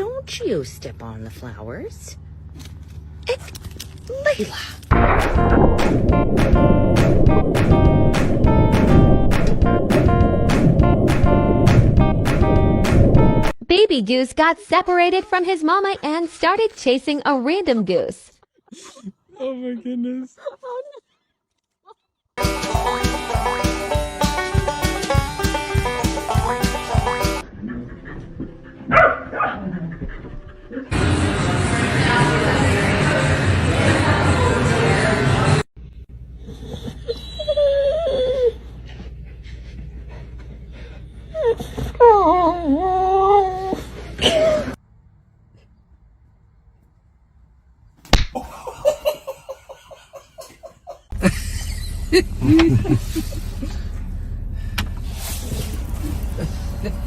Don't you step on the flowers. It's Layla. Baby Goose got separated from his mama and started chasing a random goose. Oh my goodness.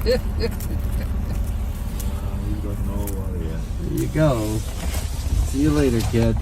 There you go. See you later, kid.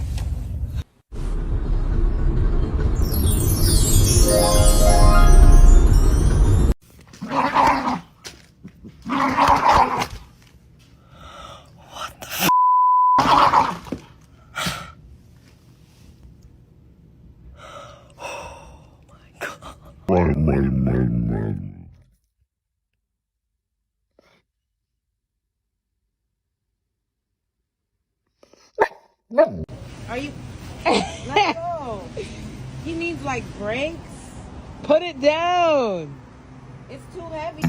Are you? Let go. He needs like brakes. Put it down. It's too heavy.